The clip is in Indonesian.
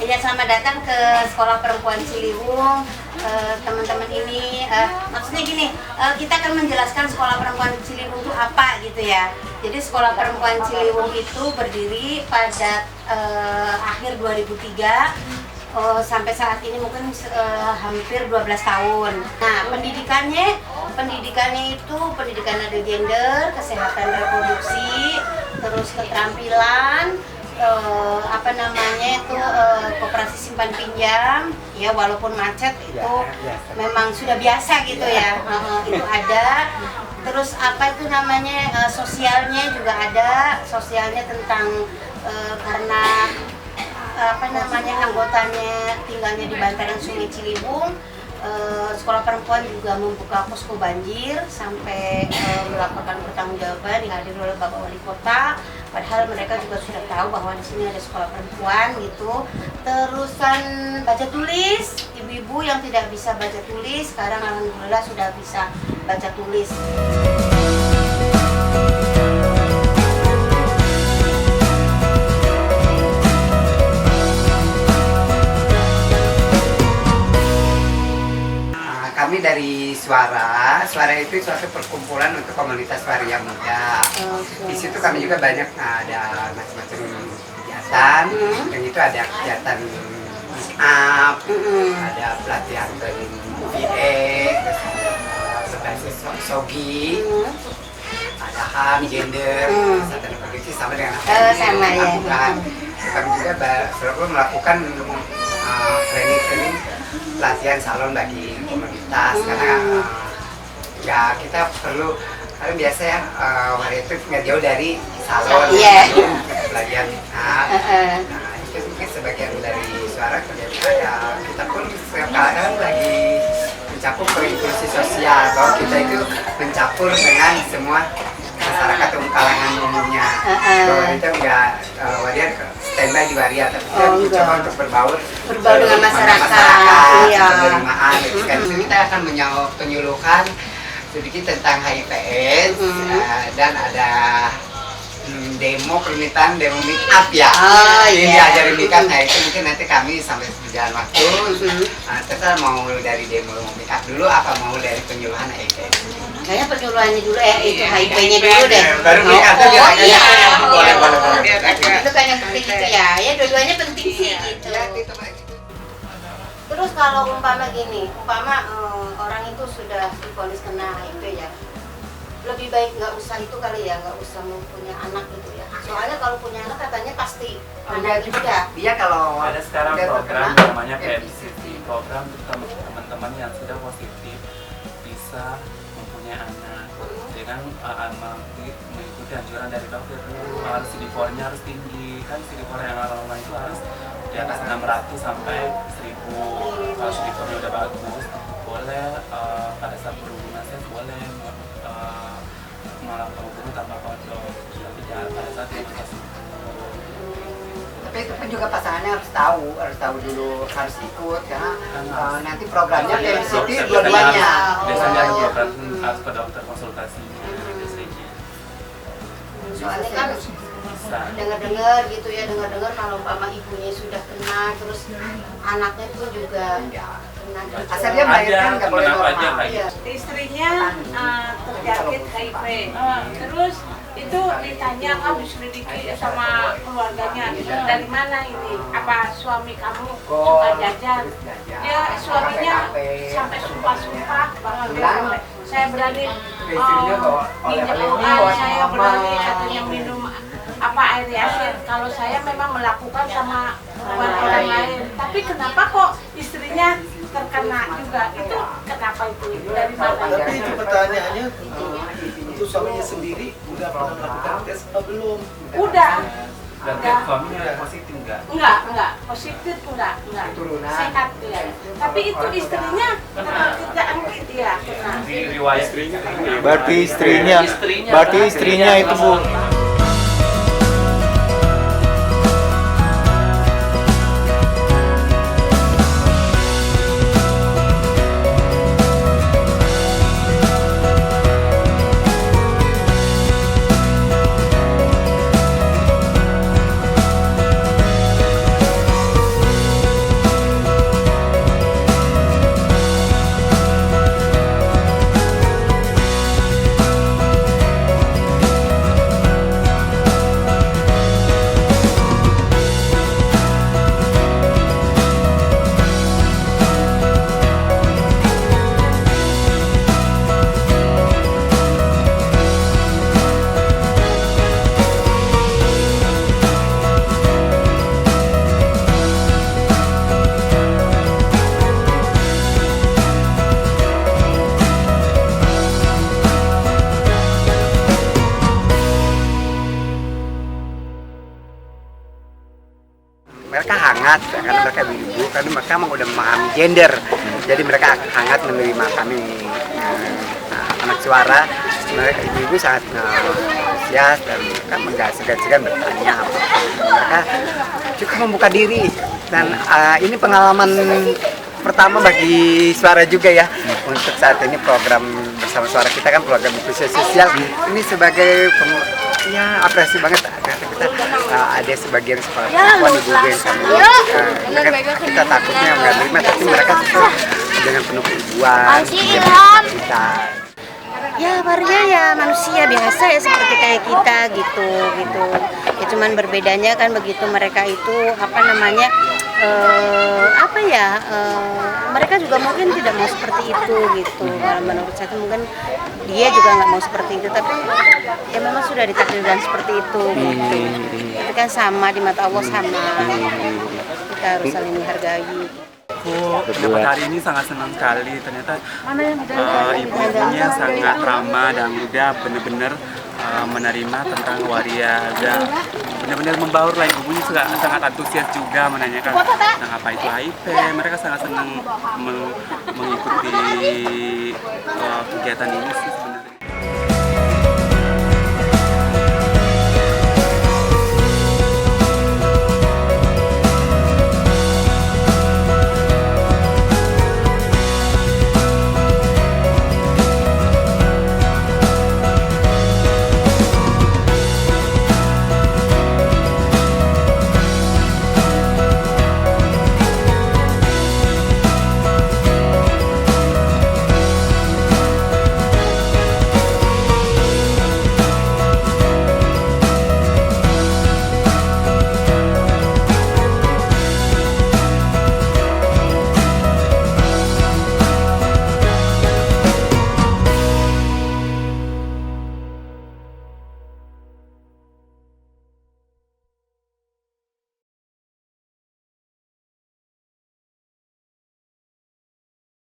Ya, selamat datang ke Sekolah Perempuan Ciliwung. Teman-teman ini, maksudnya gini, kita akan menjelaskan Sekolah Perempuan Ciliwung itu apa gitu ya. Jadi Sekolah Perempuan Ciliwung itu berdiri pada akhir 2003. Sampai saat ini mungkin hampir 12 tahun. Nah, pendidikannya itu pendidikan ada gender, kesehatan reproduksi, terus keterampilan, koperasi simpan pinjam, ya walaupun macet itu memang sudah biasa gitu ya. Itu ada. Terus sosialnya juga ada, sosialnya tentang karena anggotanya tinggalnya di bantaran Sungai Ciliwung. Sekolah Perempuan juga membuka posko banjir sampai melakukan pertanggungjawaban dihadiri oleh Bapak Wali Kota. Padahal mereka juga sudah tahu bahwa di sini ada sekolah perempuan gitu. Terusan baca tulis, ibu-ibu yang tidak bisa baca tulis sekarang alhamdulillah sudah bisa baca tulis. Kami dari Suara itu suatu perkumpulan untuk komunitas waria muda. Di situ kami juga banyak ada macam-macam kegiatan, dan itu ada kegiatan make up, ada pelatihan VA, berbasis sogi, ada HAM, gender, kesehatan reproduksi sama dengan apa yang dilakukan. Kami juga selalu melakukan training pelatihan salon bagi komunitas, karena ya kita perlu, karena biasa ya waria itu nggak jauh dari salon, pelatihan. Nah itu mungkin sebagian dari Suara kerja ya, kita pun setiap kali lagi mencakup ke inklusi sosial, bahwa kita itu mencampur dengan semua masyarakat kalangan umumnya. Bahwa itu enggak waria standby di waria, tapi kita mencoba untuk berbaur dengan masyarakat. Penerimaan. Kita akan penyuluhan sedikit tentang HIV/AIDS, dan ada demo permintaan demo make up ya. Ini diajarin make up. Nah itu mungkin nanti kami sampai berjalan waktu. Kita mau dari demo make up dulu apa mau dari penyuluhan HIV/AIDS? Kayaknya penyuluhannya dulu itu HIV-nya dulu deh. Baru make up boleh. Itu kan yang penting itu ya. Ya dua-duanya penting sih gitu. Terus kalau umpama orang itu sudah divonis kena HIV ya, lebih baik nggak usah itu kali ya, nggak usah mempunyai anak gitu ya. Soalnya kalau punya anak katanya pasti anak juga. Dia kalau ada sekarang program namanya PMCT, program untuk teman-teman yang sudah positif bisa mempunyai anak dengan mengikuti anjuran dari dokter. Harus CD4-nya harus tinggi, kan CD4 yang normal itu harus di atas 600 sampai 1000. Kalau CD4-nya udah bagus, boleh pada saat berhubungan seks boleh melakukan hubungan tanpa kondom, tapi jangan pada saat itu masih. Tapi itu pun juga pasangannya harus tahu dulu, harus ikut karena nanti programnya PMCT dua-duanya. Biasanya program harus ke dokter konsultasi biasanya. Soalnya kan dengar-dengar gitu ya, kalau umpama ibunya sudah kena, terus anaknya pun juga kena. Asal dia melahirkan nggak boleh normal. Istrinya terjangkit HIV, terus itu ditanya diselidiki sama keluarganya, dari mana ini, apa suami kamu suka jajan? Dia suaminya sampai sumpah bahwa saya berani minjem uang, saya berani katanya minum air yasin kalau saya memang melakukan sama orang lain. Tapi kenapa kok istrinya terkena juga? Itu kenapa itu? Dari mana? Tapi itu pertanyaannya, itu suaminya sendiri udah pernah melakukan tes atau belum? Udah. Dan suaminya positif enggak? Enggak, positif enggak. Turunan. Sehat dia. Tapi itu istrinya terjangkit dia kena. Di riwayat Berarti istrinya itu Bu. hangat karena mereka ibu, karena mereka memang udah memahami gender, jadi mereka hangat menerima kami anak suara. Mereka ibu-ibu sangat antusias dan mereka nggak segan-segan bertanya. Mereka cukup membuka diri dan ini pengalaman pertama bagi Suara juga ya untuk saat ini program bersama Suara kita kan program inklusi sosial ini sebagai ya apresiasi banget karena kita ada sebagian sekolah ibu-ibu yang kita takutnya nggak terima tapi mereka dengan penuh keibuan kita. Ya waria ya manusia biasa ya seperti kayak kita gitu. Ya cuman berbedanya kan begitu mereka itu mereka juga mungkin tidak mau seperti itu gitu. Kalau menurut saya mungkin dia juga nggak mau seperti itu, tapi ya memang sudah ditakdirkan seperti itu gitu. Itu kan sama di mata Allah sama. Kita harus saling menghargai. Aku dapat hari ini sangat senang sekali. Ternyata ibu-ibunya sangat ramah dan udah benar-benar menerima tentang waria, dan benar-benar membaur lah. Ibu-ibunya sangat antusias juga menanyakan tentang apa itu HIV. Mereka sangat senang mengikuti kegiatan ini sih sebenarnya.